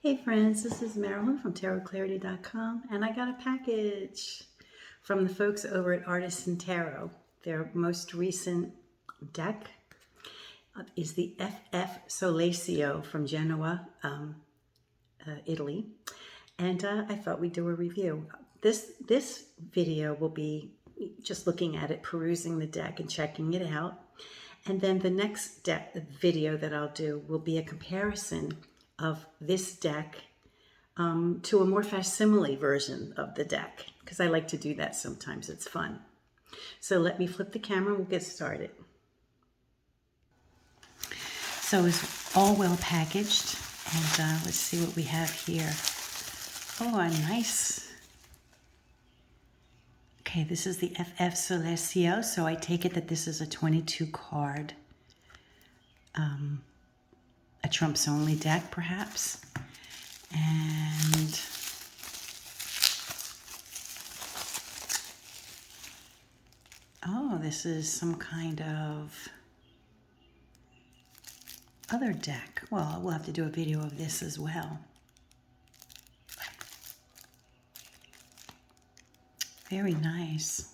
Hey friends, this is Marilyn from tarotclarity.com, and I got a package from the folks over at Artisan Tarot. Their most recent deck is the FF Solesio from Genoa, Italy, and I thought we'd do a review. This video will be just looking at it, perusing the deck and checking it out. And then the next video that I'll do will be a comparison of this deck to a more facsimile version of the deck, because I like to do that sometimes. It's fun. So let me flip the camera and we'll get started. So it's all well packaged, and let's see what we have here. Oh, a nice. Okay, this is the FF Solesio, so I take it that this is a 22 card, a Trumps only deck perhaps. And oh, this is some kind of other deck. Well, we'll have to do a video of this as well. Very nice.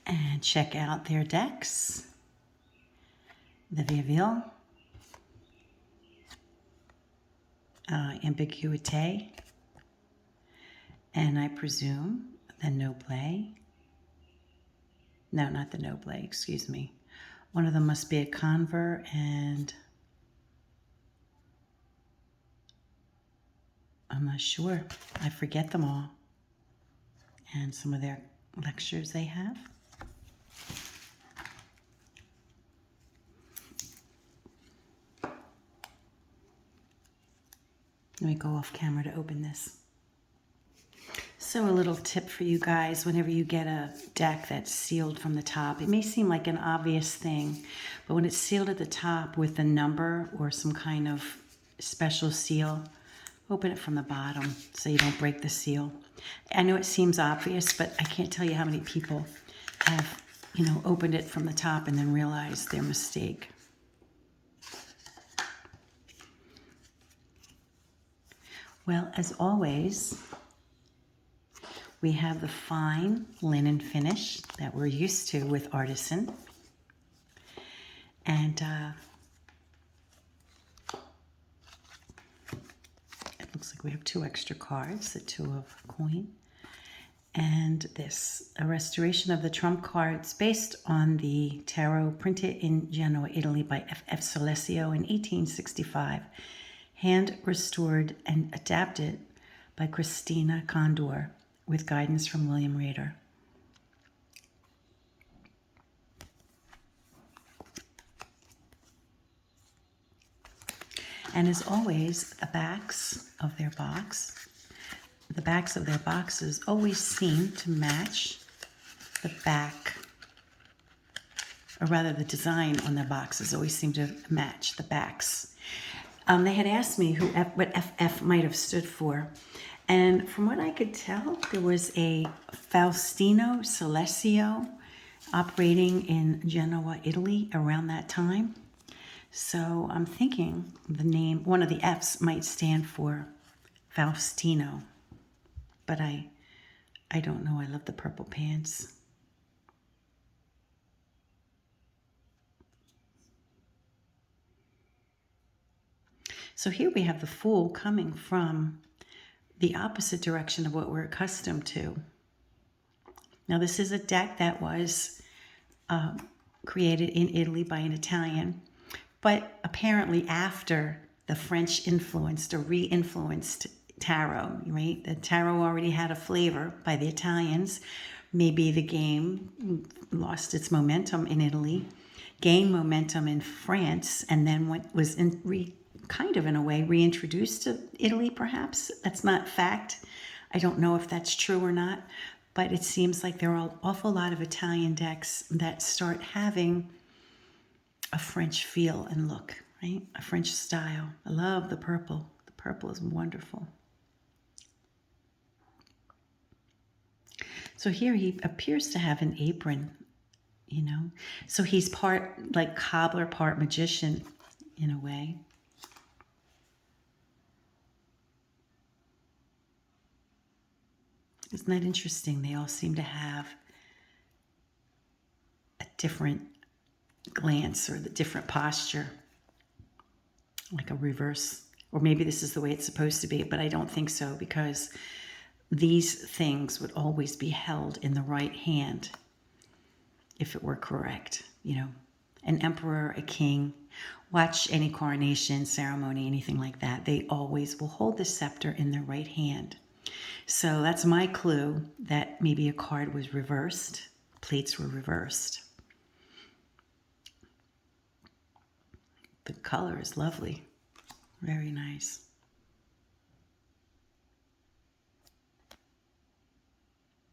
And check out their decks. The Viaville, Ambiguité, and I presume the Noble. No, not the Noble, excuse me. One of them must be a Kondor, and I'm not sure. I forget them all. And some of their lectures they have. Let me go off camera to open this. So a little tip for you guys, whenever you get a deck that's sealed from the top, it may seem like an obvious thing, but when it's sealed at the top with a number or some kind of special seal, open it from the bottom so you don't break the seal. I know it seems obvious, but I can't tell you how many people have, opened it from the top and then realized their mistake. Well, as always, we have the fine linen finish that we're used to with Artisan. And it looks like we have 2 extra cards, the 2 of coin. And this, a restoration of the trump cards based on the tarot printed in Genoa, Italy by FF Solesio in 1865. Hand restored and adapted by Krisztina Kondor with guidance from William Rader. And as always, the backs of their boxes always seem to match the back, or rather the design on their boxes always seem to match the backs. They had asked me what FF might have stood for. And from what I could tell, there was a Faustino Solesio operating in Genoa, Italy around that time. So I'm thinking the name, one of the F's might stand for Faustino. But I don't know. I love the purple pants. So here we have the Fool coming from the opposite direction of what we're accustomed to. Now this is a deck that was created in Italy by an Italian, but apparently after the French influenced or re-influenced tarot, right? The tarot already had a flavor by the Italians. Maybe the game lost its momentum in Italy, gained momentum in France, and then was kind of in a way reintroduced to Italy, perhaps. That's not fact. I don't know if that's true or not, but it seems like there are an awful lot of Italian decks that start having a French feel and look, right? A French style. I love the purple. The purple is wonderful. So here he appears to have an apron, you know. So he's part like cobbler, part magician in a way. Isn't that interesting? They all seem to have a different glance or the different posture, like a reverse. Or maybe this is the way it's supposed to be, but I don't think so, because these things would always be held in the right hand if it were correct, you know. An emperor, a king, watch any coronation ceremony, anything like that. They always will hold the scepter in their right hand. So that's my clue that maybe a card was reversed, plates were reversed. The color is lovely, very nice.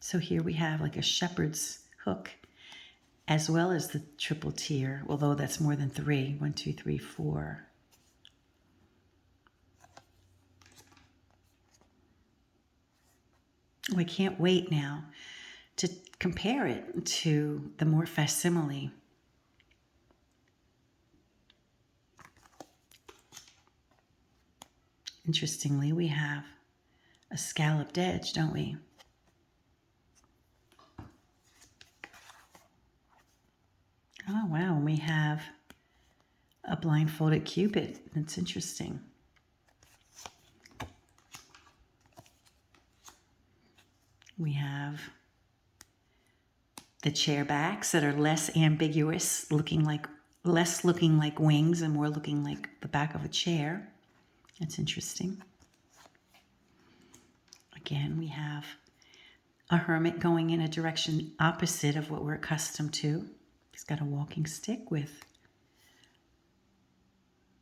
So here we have like a shepherd's hook, as well as the triple tier, although that's more than 3. 1, 2, 3, 4. Oh, I can't wait now to compare it to the more facsimile. Interestingly, we have a scalloped edge, don't we? Oh, wow. We have a blindfolded Cupid. That's interesting. We have the chair backs that are less ambiguous, less looking like wings and more looking like the back of a chair. That's interesting. Again, we have a hermit going in a direction opposite of what we're accustomed to. He's got a walking stick with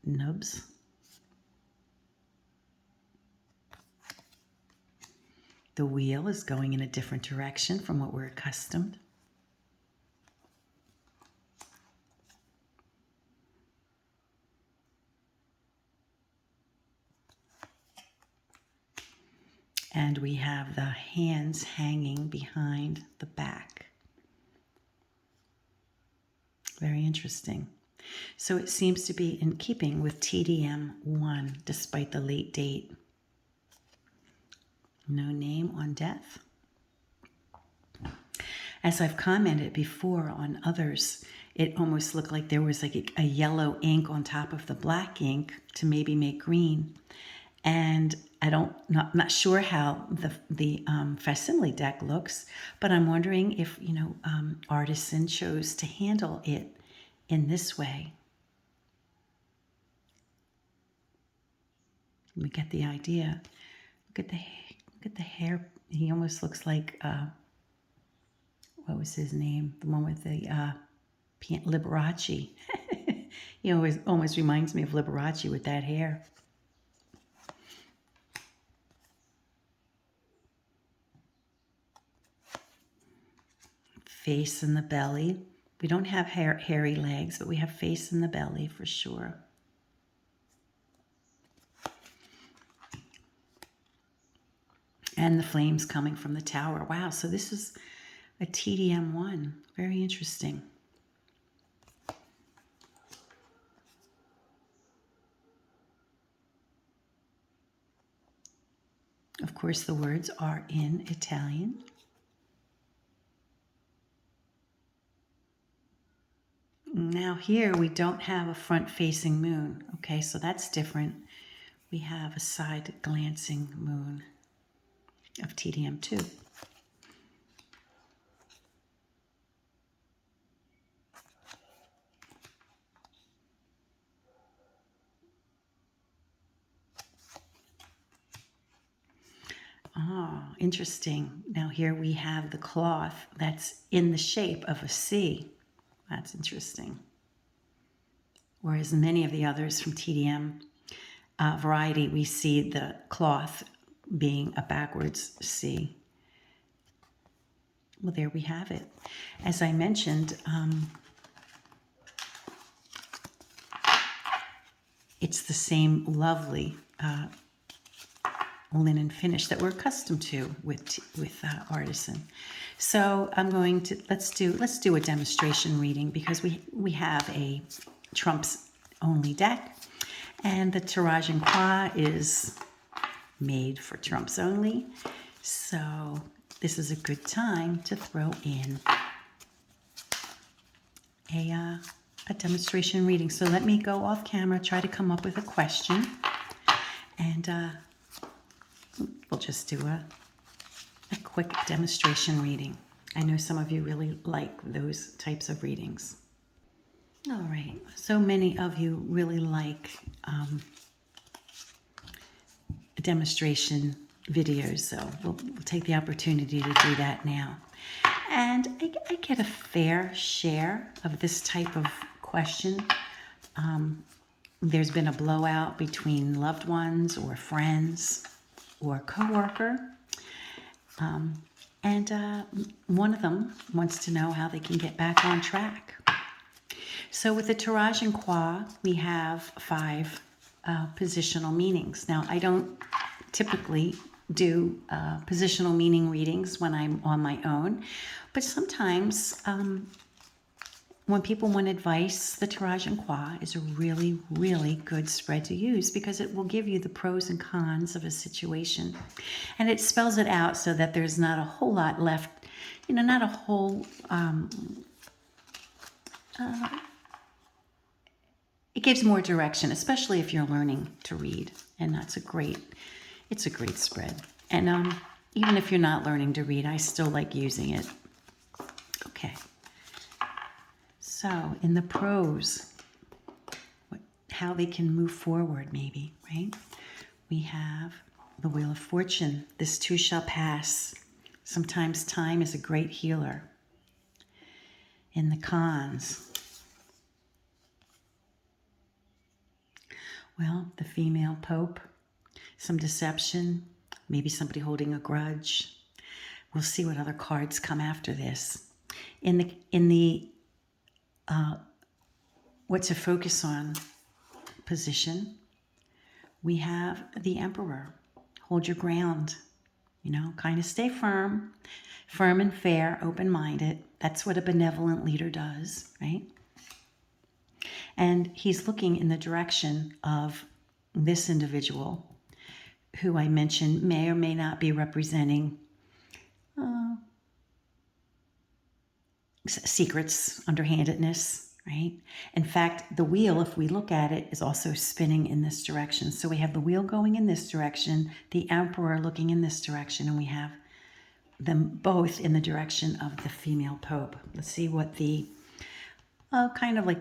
nubs. The wheel is going in a different direction from what we're accustomed. And we have the hands hanging behind the back. Very interesting. So it seems to be in keeping with TDM1, despite the late date. No name on death. As I've commented before on others, it almost looked like there was like a yellow ink on top of the black ink to maybe make green. And not sure how the facsimile deck looks, but I'm wondering if, you know, Artisan chose to handle it in this way. We get the idea. Look at the hair. He almost looks like what was his name? The one with the Liberace. He almost reminds me of Liberace with that hair. Face in the belly. We don't have hairy legs, but we have face in the belly for sure. And the flames coming from the tower. Wow, so this is a TDM1. Very interesting. Of course, the words are in Italian. Now here we don't have a front-facing moon. Okay, so that's different. We have a side-glancing moon of TDM2. Oh, interesting. Now here we have the cloth that's in the shape of a C. That's interesting. Whereas many of the others from TDM variety, we see the cloth being a backwards C. Well, there we have it. As I mentioned, it's the same lovely linen finish that we're accustomed to with Artisan. So I'm going to, let's do a demonstration reading because we have a Trumps only deck, and the Tirage and Croix is made for Trumps only. So this is a good time to throw in a demonstration reading. So let me go off camera, try to come up with a question, and we'll just do a quick demonstration reading. I know some of you really like those types of readings. All right, so many of you really like demonstration videos, so we'll take the opportunity to do that now. And I get a fair share of this type of question. There's been a blowout between loved ones or friends or coworker. And one of them wants to know how they can get back on track. So with the Tirage and Croix, we have 5 positional meanings. Now, I don't typically do positional meaning readings when I'm on my own, but sometimes when people want advice, the Tirage and Croix is a really, really good spread to use because it will give you the pros and cons of a situation. And it spells it out so that there's not a whole lot left, not a whole, it gives more direction, especially if you're learning to read. And it's a great spread. And even if you're not learning to read, I still like using it. Okay. So in the pros, how they can move forward maybe, right? We have the Wheel of Fortune. This too shall pass. Sometimes time is a great healer. In the cons, well, the female Pope, some deception, maybe somebody holding a grudge. We'll see what other cards come after this. In the what to focus on position, we have the Emperor. Hold your ground, kind of stay firm and fair, open-minded. That's what a benevolent leader does, right? And he's looking in the direction of this individual who I mentioned may or may not be representing secrets, underhandedness, right? In fact, the wheel, if we look at it, is also spinning in this direction. So we have the wheel going in this direction, the Emperor looking in this direction, and we have them both in the direction of the female Pope. Let's see what the kind of like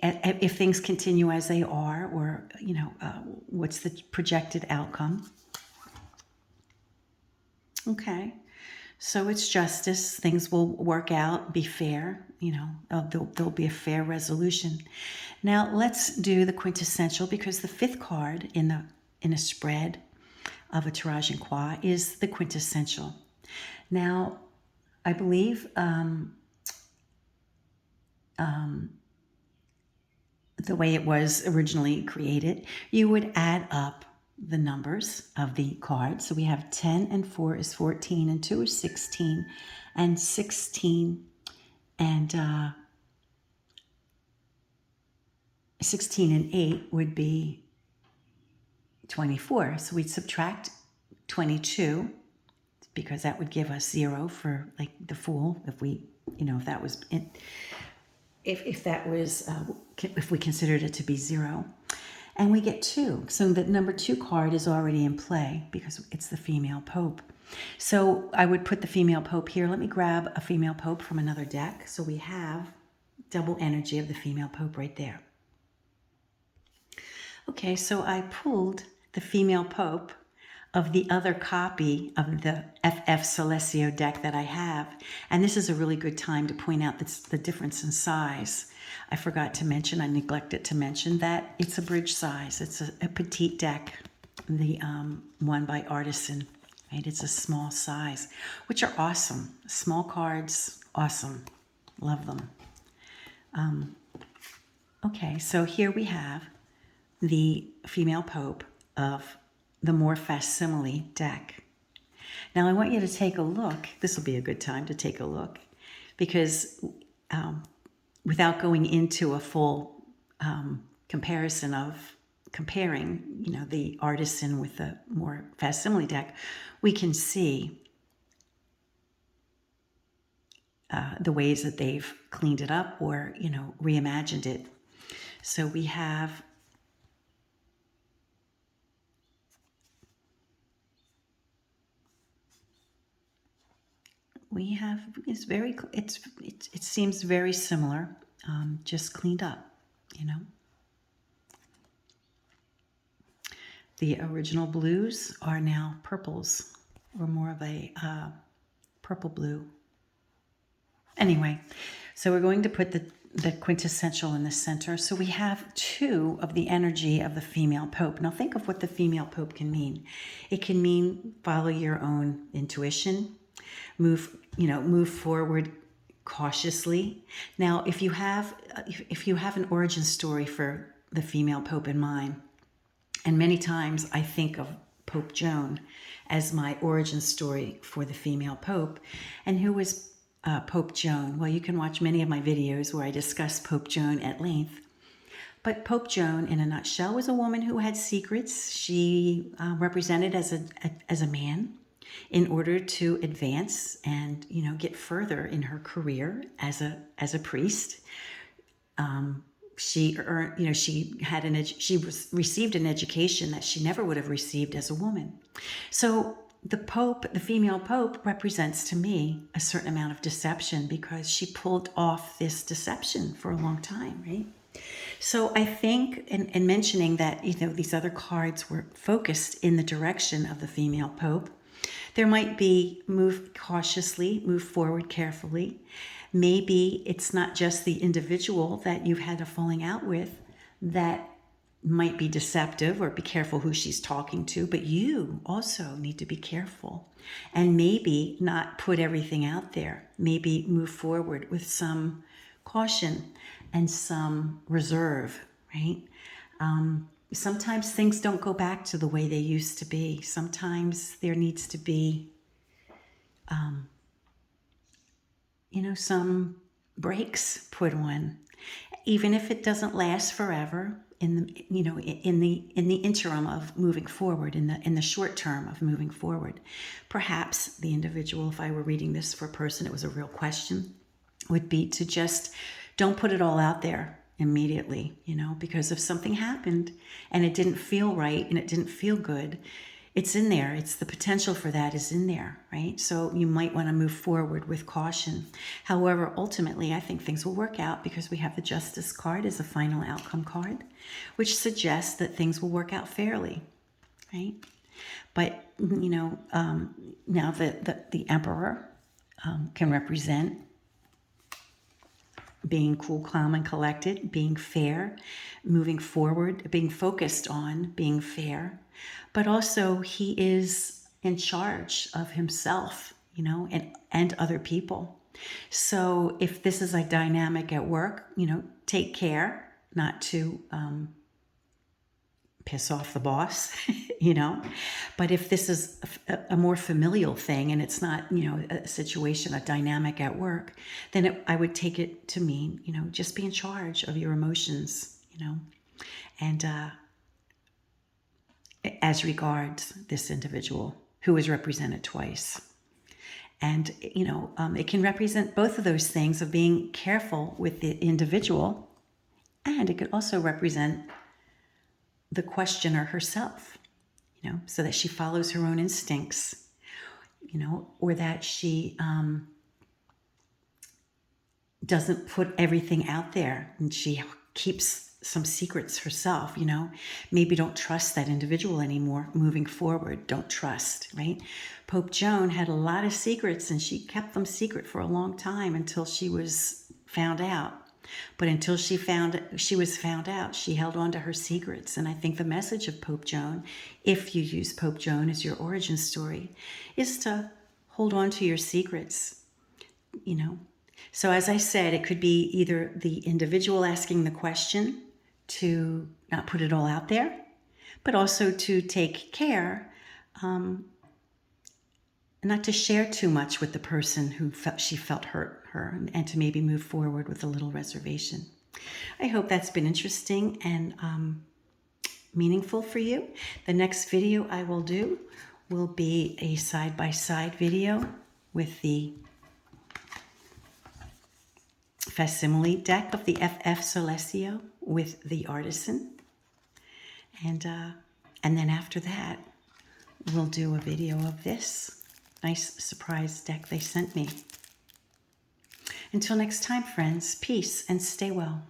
if things continue as they are, or what's the projected outcome. Okay, so it's justice. Things will work out, be fair. There'll be a fair resolution. Now let's do the quintessential, because the 5th card in a spread of a Tirage and Croix is the quintessential. Now, I believe the way it was originally created, you would add up the numbers of the cards. So we have 10 and 4 is 14, and 2 is 16, and 16 and 16 and 8 would be 24. So we'd subtract 22, because that would give us 0 for like the Fool, if we, if that was if we considered it to be 0. And we get 2. So the number 2 card is already in play because it's the female Pope. So I would put the female Pope here. Let me grab a female Pope from another deck. So we have double energy of the female Pope right there. Okay, so I pulled the female Pope of the other copy of the FF Solesio deck that I have. And this is a really good time to point out the difference in size. I forgot to mention, I neglected to mention that it's a bridge size. It's a petite deck, the one by Artisan, right? It's a small size, which are awesome. Small cards, awesome. Love them. Okay, so here we have the female Pope of the more facsimile deck. Now I want you to take a look. This will be a good time to take a look, because without going into a full comparison of comparing, the Artisan with the more facsimile deck, we can see the ways that they've cleaned it up or, reimagined it. So we have it seems very similar, just cleaned up, The original blues are now purples, or more of a purple blue. Anyway, so we're going to put the quintessential in the center. So we have two of the energy of the female Pope. Now think of what the female Pope can mean. It can mean follow your own intuition, move forward cautiously. Now, if you have an origin story for the female Pope in mind, and many times I think of Pope Joan as my origin story for the female Pope. And who was Pope Joan? Well, you can watch many of my videos where I discuss Pope Joan at length. But Pope Joan, in a nutshell, was a woman who had secrets. She represented as a man in order to advance and get further in her career as a priest. She earned, she received an education that she never would have received as a woman. So the female Pope, represents to me a certain amount of deception, because she pulled off this deception for a long time, right? So I think, in mentioning that, these other cards were focused in the direction of the female Pope, there might be move cautiously, move forward carefully. Maybe it's not just the individual that you've had a falling out with that might be deceptive, or be careful who she's talking to, but you also need to be careful and maybe not put everything out there. Maybe move forward with some caution and some reserve, right? Sometimes things don't go back to the way they used to be. Sometimes there needs to be some breaks put on, even if it doesn't last forever. In the interim of moving forward, in the short term of moving forward, perhaps the individual, if I were reading this for a person, it was a real question, would be to just don't put it all out there immediately, because if something happened and it didn't feel right and it didn't feel good, it's in there. It's the potential for that is in there, right? So you might want to move forward with caution. However, ultimately, I think things will work out, because we have the Justice card as a final outcome card, which suggests that things will work out fairly, right? But, now the Emperor can represent being cool, calm, and collected, being fair, moving forward, being focused on being fair. But also he is in charge of himself, and other people. So if this is a dynamic at work, take care not to piss off the boss, But if this is a more familial thing and it's not, a situation, a dynamic at work, then I would take it to mean, just be in charge of your emotions, and as regards this individual who is represented twice. And, it can represent both of those things of being careful with the individual, and it could also represent the questioner herself, so that she follows her own instincts, or that she doesn't put everything out there and she keeps some secrets herself, maybe don't trust that individual anymore moving forward. Don't trust, right? Pope Joan had a lot of secrets and she kept them secret for a long time until she was found out. But until she was found out, she held on to her secrets. And I think the message of Pope Joan, if you use Pope Joan as your origin story, is to hold on to your secrets, So as I said, it could be either the individual asking the question to not put it all out there, but also to take care, not to share too much with the person who she felt hurt her, and to maybe move forward with a little reservation. I hope that's been interesting and meaningful for you. The next video I will do will be a side-by-side video with the facsimile deck of the FF Solesio with the Artisan. And then after that, we'll do a video of this nice surprise deck they sent me. Until next time, friends, peace and stay well.